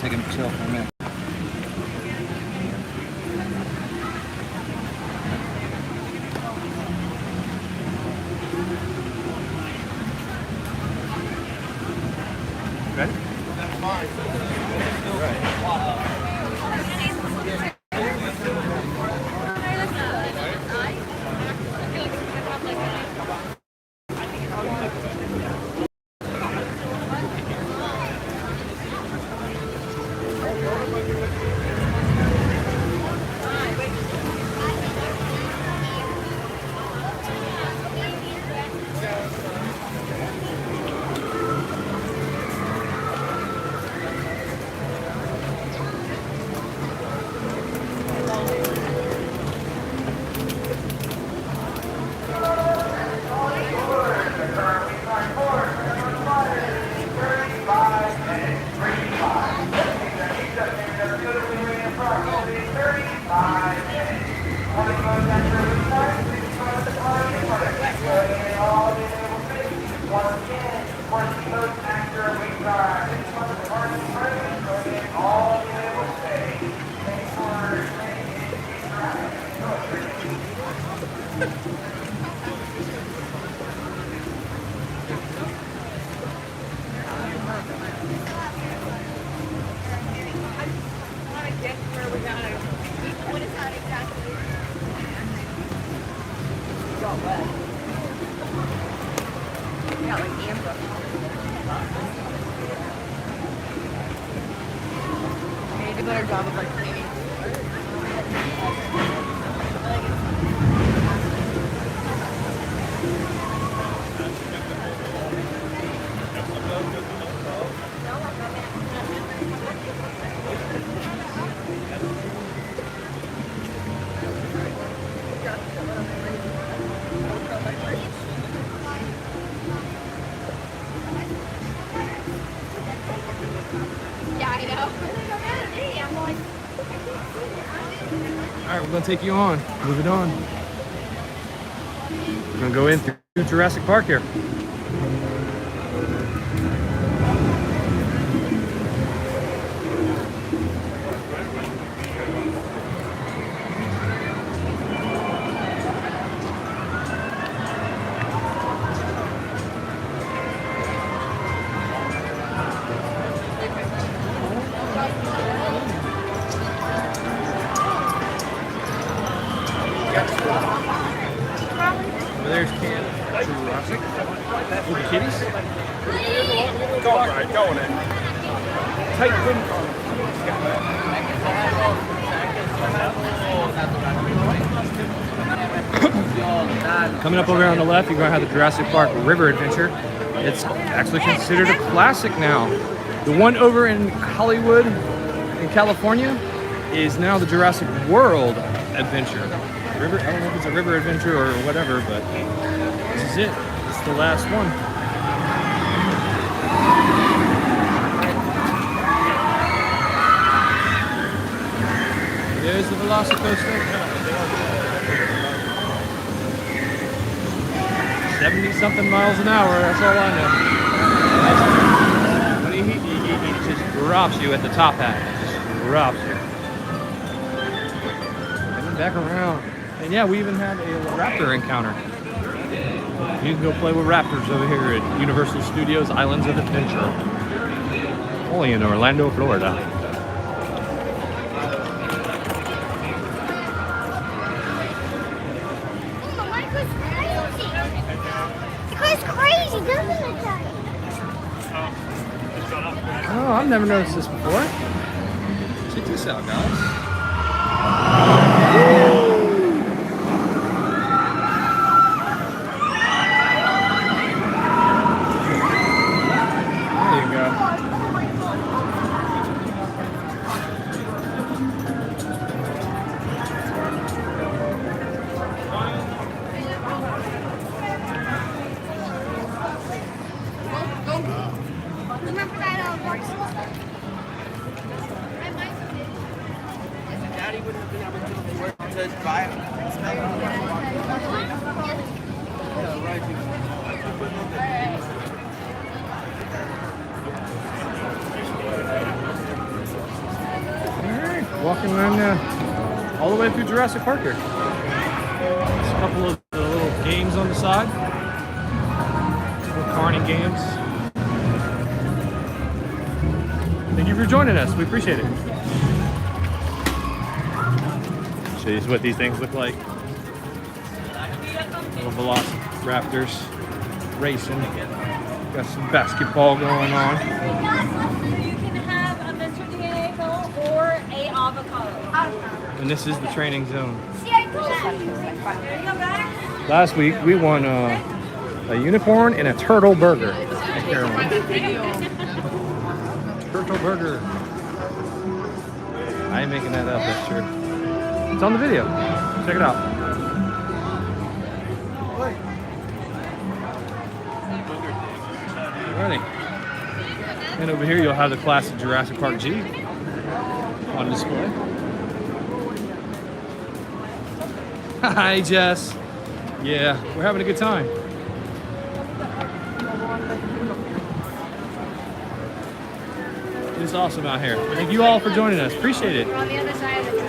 Take him chill for a minute. Ready? That's fine. Yeah, like Amber. They did a better job of like cleaning. Yeah, I know. All right, we're gonna take you on. Move it on. We're gonna go in through Jurassic Park here. Over there's Camp Jurassic. Ooh, the kitties. Go on, right, go on in. Tight wind. Coming up over here on the left, you're going to have the Jurassic Park River Adventure. It's actually considered a classic now. The one over in Hollywood, in California, is now the Jurassic World Adventure. River, I don't know if it's a river adventure or whatever, but this is it. This is the last one. There's the Velocicoaster. 70-something miles an hour, that's all I know. But he just drops you at the top hat. Just drops you. And then back around. And yeah, we even have a raptor encounter. You can go play with raptors over here at Universal Studios Islands of Adventure. Only in Orlando, Florida. It's crazy, doesn't it? Oh, I've never noticed this before. Check this out, guys. There you go. Remember that Daddy wouldn't have been able to afford to buy it. Alright, walking around all the way through Jurassic Park here. There's a couple of the little games on the side. Little carning games. Thank you for joining us. We appreciate it. Show you what these things look like. Little velociraptors racing. Got some basketball going on. You can have a Mr. Diego or a avocado. And this is the training zone. See, I go back. Last week we won a unicorn and a turtle burger. Turtle burger. I ain't making that up, that's true. It's on the video. Check it out. Alrighty. And over here you'll have the classic Jurassic Park Jeep on display. Hi, Jess. Yeah, we're having a good time. It's awesome out here. Thank you all for joining us. Appreciate it. We're on the other side of the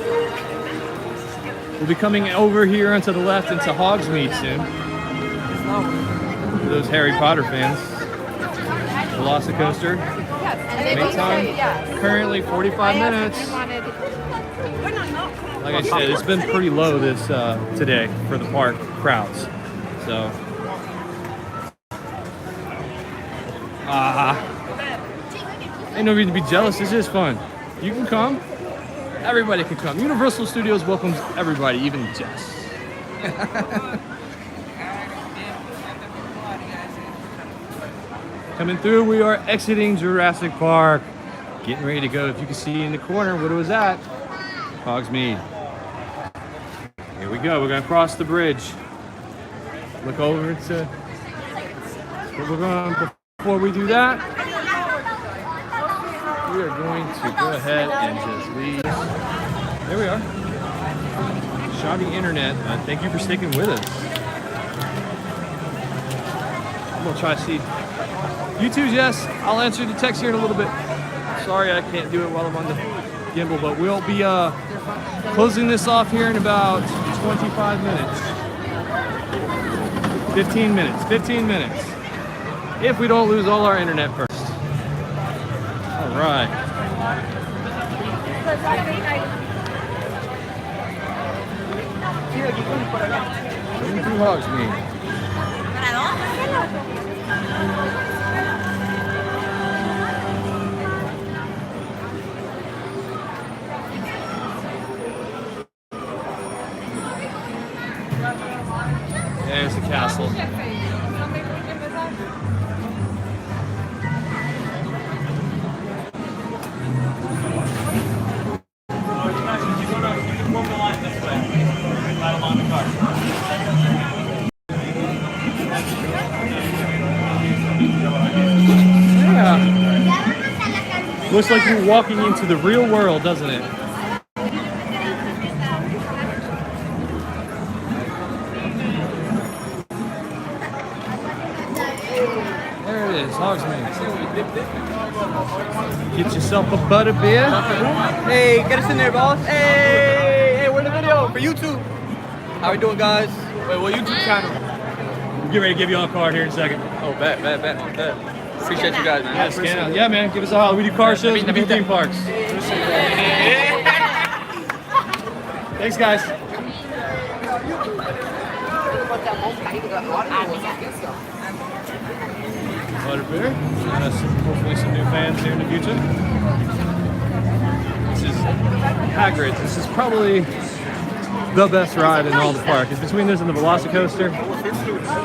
We'll be coming over here onto the left into Hogsmeade soon. For those Harry Potter fans. Velocicoaster. Wait time. Currently 45 minutes. Like I said, it's been pretty low this today for the park crowds. So, ain't no reason to be jealous. This is fun. You can come. Everybody can come. Universal Studios welcomes everybody, even Jess. Coming through, we are exiting Jurassic Park. Getting ready to go. If you can see in the corner, what was that? Hogsmeade. Here we go. We're going to cross the bridge. Look over to... We're going, before we do that, we are going to go ahead and just leave. There we are. Shoddy internet. Thank you for sticking with us. I'm going to try to see... You too, Jess. I'll answer the text here in a little bit. Sorry I can't do it while I'm on the gimbal, but we'll be closing this off here in about 25 minutes. 15 minutes. 15 minutes. If we don't lose all our internet first. All right. Going through Hogsmeade. There's the castle. Yeah. Looks like you're walking into the real world, doesn't it? Hogsmeade. Get yourself a butter beer. Hey, get us in there, boss. Hey, we're in the video for YouTube. How we doing, guys? Wait, what YouTube channel? Get ready to give you all a card here in a second. Oh, bet. Appreciate you guys, man. Yeah, scan out. Yeah, man. Give us a holler. We do car shows. We do theme parks. Thanks, guys. Butterbeer. Hopefully some new fans here in the future. This is Hagrid's. This is probably the best ride in all the park. It's between this and the Velocicoaster,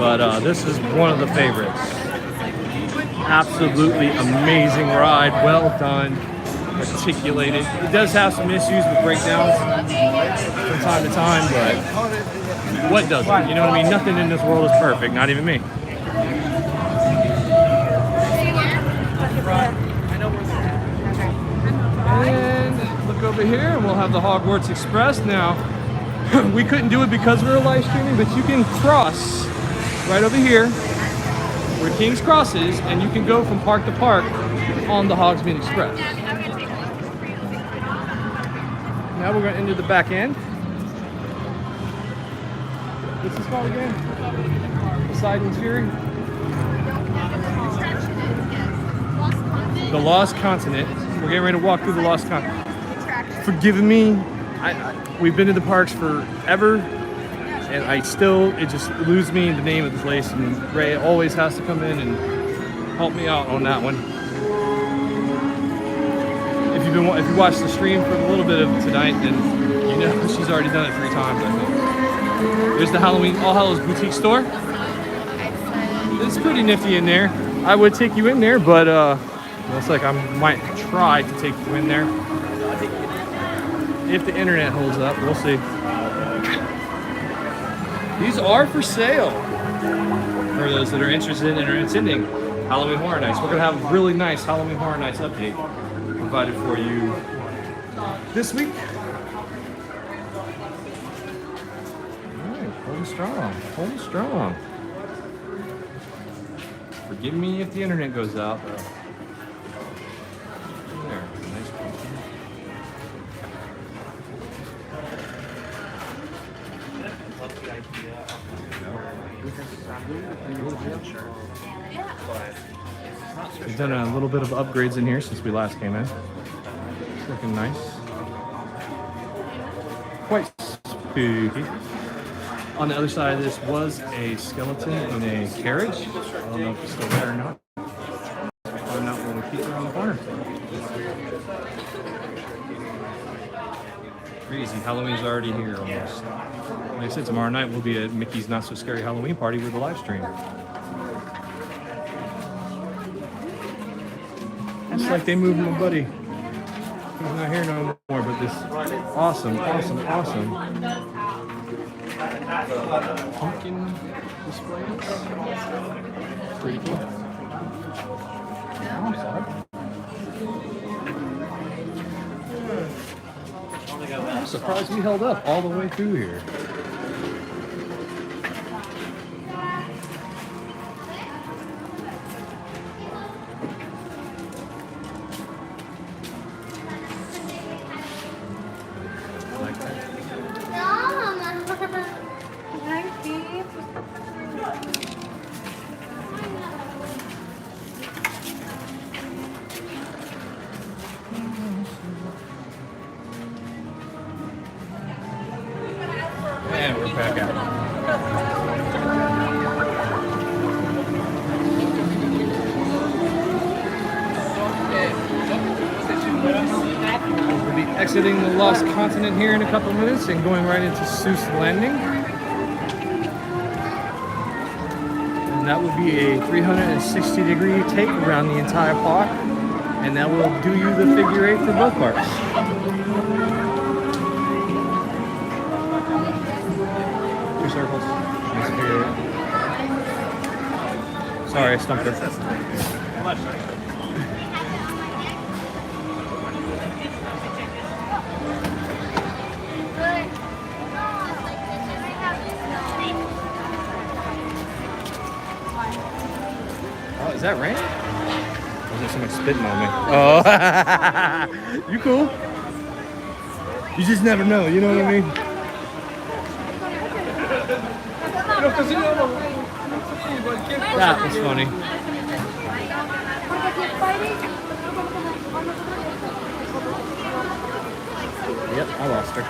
but this is one of the favorites. Absolutely amazing ride. Well done. Articulated. It does have some issues with breakdowns from time to time, but what doesn't? You know what I mean? Nothing in this world is perfect, not even me. And look over here, and we'll have the Hogwarts Express. Now, we couldn't do it because we were live streaming, but you can cross right over here where King's Cross is, and you can go from park to park on the Hogsmeade Express. Now we're going to enter the back end. What's this called again? Poseidon's Fury? The Lost Continent. We're getting ready to walk through the Lost Continent. Forgive me. We've been to the parks forever, and it just eludes me the name of the place. And Ray always has to come in and help me out on that one. If you watched the stream for a little bit of tonight, then you know she's already done it 3 times, I think. There's the Halloween All Hallows Boutique store. It's pretty nifty in there. I would take you in there, but looks like I might try to take you in there. If the internet holds up, we'll see. These are for sale for those that are interested and are attending Halloween Horror Nights. We're going to have a really nice Halloween Horror Nights update provided for you this week. All right, hold strong, hold strong. Forgive me if the internet goes out. There, nice. We've done a little bit of upgrades in here since we last came in. It's looking nice. Quite spooky. On the other side of this was a skeleton in a carriage. I don't know if it's still there or not. Find out when we keep around the corner. Crazy, Halloween's already here almost. Like I said, tomorrow night we'll be at Mickey's Not So Scary Halloween party with a live stream. It's like they moved my buddy. He's not here no more, but this awesome pumpkin displays. Pretty cool. I'm sorry. I'm surprised we held up all the way through here. Like that. And we're back out. We'll be exiting the Lost Continent here in a couple minutes and going right into Seuss Landing. And that will be a 360-degree take around the entire park. And that will do you the figure 8 for both parks. Circles. Sorry, I stumped her. Oh, is that rain? Or is there someone spitting on me? Oh, you cool? You just never know, you know what I mean? That was funny. Yep, I lost her.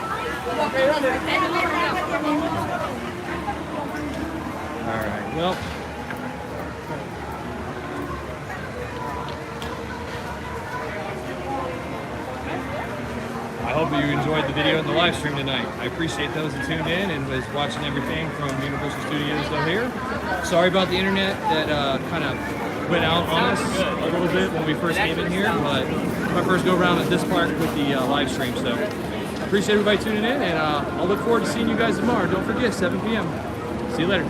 Alright, well. I hope you enjoyed the video and the live stream tonight. I appreciate those who tuned in and was watching everything from Universal Studios down here. Sorry about the internet that kind of went out on us a little bit when we first came in here, but it's my first go around at this park with the live stream. So appreciate everybody tuning in, and I'll look forward to seeing you guys tomorrow. Don't forget, 7 p.m. See you later.